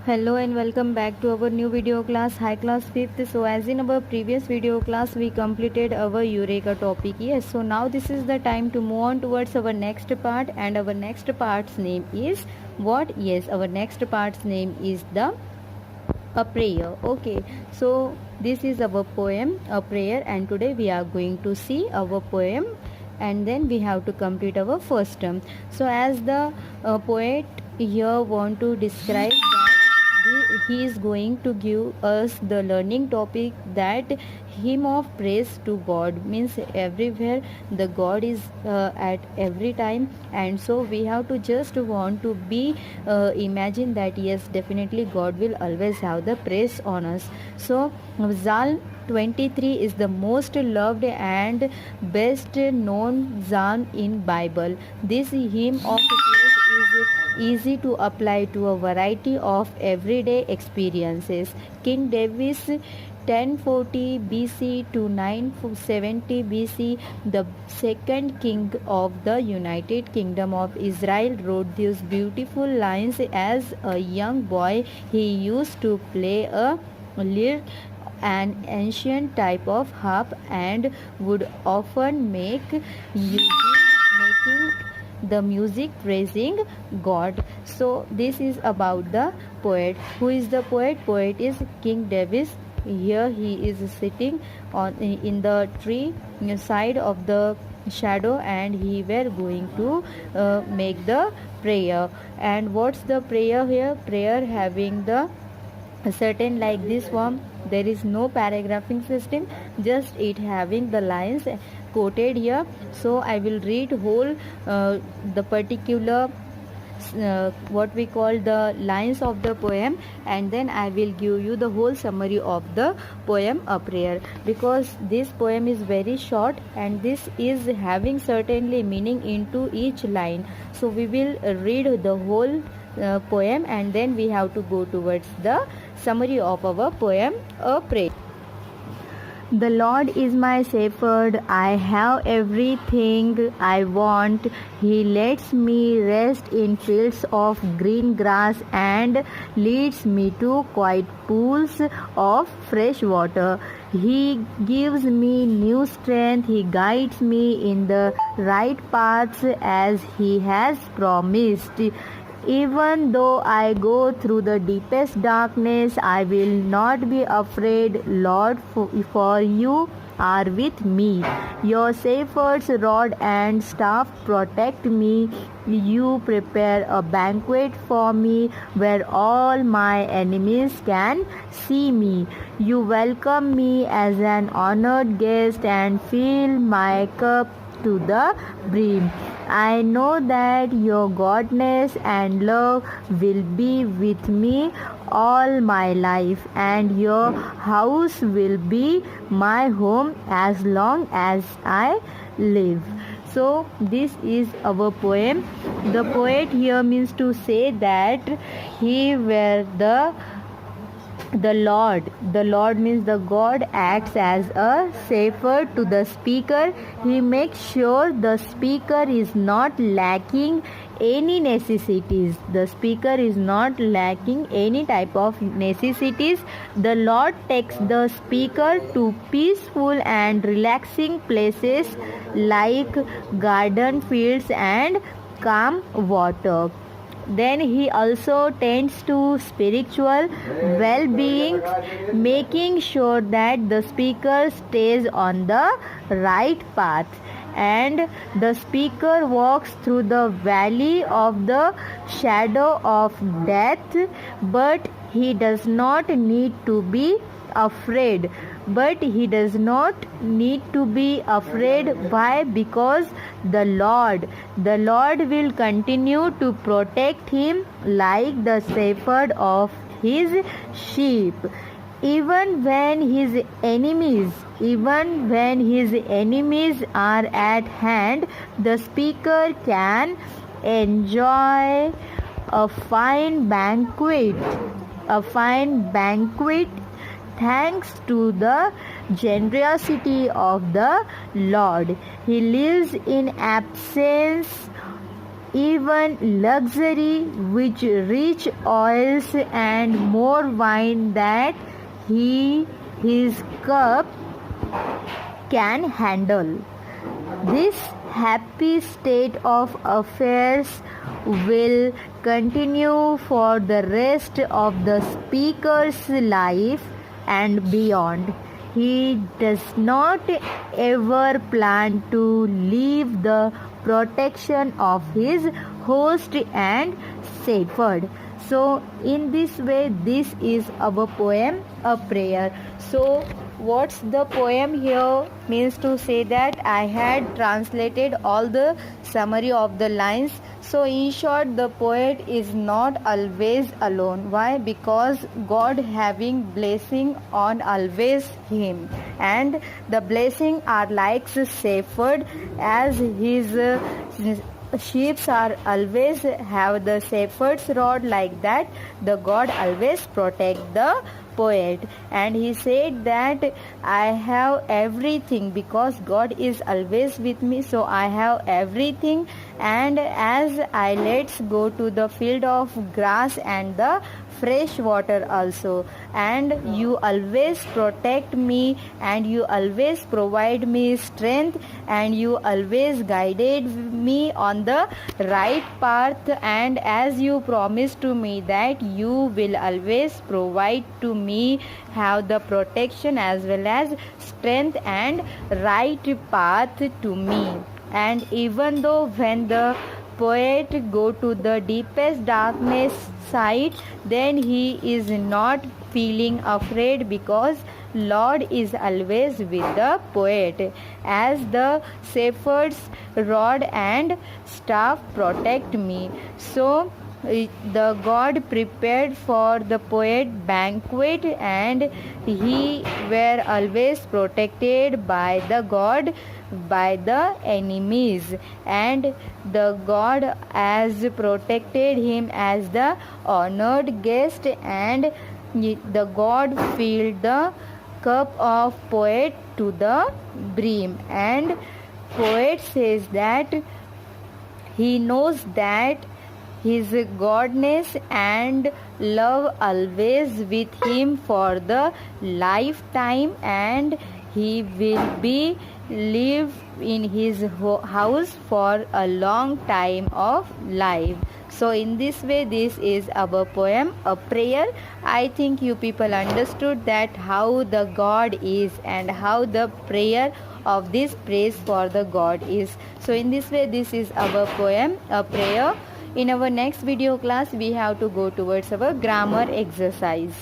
Hello and welcome back to our new video class, high class 5th. So as in our previous video class we completed our Eureka topic. Yes, so now this is the time to move on towards our next part, and our next part's name is what? Yes, our next part's name is the a prayer. Okay, so this is our poem, a prayer, and today we are going to see our poem, and then we have to complete our first term. So as the poet here want to describe that he is going to give us the learning topic that hymn of praise to God, means everywhere the God is at every time, and so we have to just want to be imagine that yes, definitely God will always have the praise on us. So Psalm 23 is the most loved and best known psalm in Bible. This hymn of praise is easy to apply to a variety of everyday experiences. King David 1040 BC to 970 BC, the second king of the United Kingdom of Israel, wrote these beautiful lines. As a young boy, he used to play a lyre, an ancient type of harp, and would often make making the music praising God. So this is about the poet. Who is the poet? Poet is King David. Here he is sitting on in the tree side of the shadow, and he were going to make the prayer. And what's the prayer here? Prayer having the certain like this form. There is no paragraphing system, just it having the lines quoted here. So I will read whole the particular what we call the lines of the poem, and then I will give you the whole summary of the poem a prayer, because this poem is very short and this is having certainly meaning into each line. So we will read the whole poem, and then we have to go towards the summary of our poem a prayer. The Lord is my shepherd, I have everything I want. He lets me rest in fields of green grass and leads me to quiet pools of fresh water. He gives me new strength, He guides me in the right paths as He has promised. Even though I go through the deepest darkness, I will not be afraid, Lord, for you are with me. Your shepherd's rod and staff protect me. You prepare a banquet for me where all my enemies can see me. You welcome me as an honored guest and fill my cup to the brim. I know that your goodness and love will be with me all my life, and your house will be my home as long as I live. So this is our poem. The poet here means to say that he were the Lord means the God acts as a shepherd to the speaker. He makes sure the speaker is not lacking any necessities. The speaker is not lacking any type of necessities. The Lord takes the speaker to peaceful and relaxing places like garden fields and calm water. Then he also tends to spiritual well-being, making sure that the speaker stays on the right path, and the speaker walks through the valley of the shadow of death, but he does not need to be afraid. He does not need to be afraid. Why? Because the Lord will continue to protect him like the shepherd of his sheep. Even when his enemies are at hand, the speaker can enjoy a fine banquet thanks to the generosity of the Lord. He lives in absence even luxury which rich oils and more wine that his cup can handle. This happy state of affairs will continue for the rest of the speaker's life and beyond. He does not ever plan to leave the protection of his host and shepherd. So in this way, this is our poem, a prayer. So what's the poem here means to say that I had translated all the summary of the lines. So in short, the poet is not always alone. Why? Because God having blessing on always him, and the blessing are like a shepherd, as his sheep are always have the shepherd's rod, like that the God always protect the poet. And he said that I have everything because God is always with me, so I have everything. And as I let's go to the field of grass and the fresh water also, and you always protect me, and you always provide me strength, and you always guided me on the right path. And as you promised to me that you will always provide to me have the protection as well as strength and right path to me. And even though when the poet go to the deepest darkness side, then he is not feeling afraid, because Lord is always with the poet, as the shepherd's rod and staff protect me. So the God prepared for the poet banquet, and he were always protected by the God by the enemies, and the God has protected him as the honored guest, and the God filled the cup of poet to the brim. And poet says that he knows that his godness and love always with him for the lifetime, and he will be live in his house for a long time of life. So in this way, this is our poem, a prayer. I think you people understood that how the God is and how the prayer of this praise for the God is. So in this way, this is our poem, a prayer. In our next video class, we have to go towards our grammar exercise.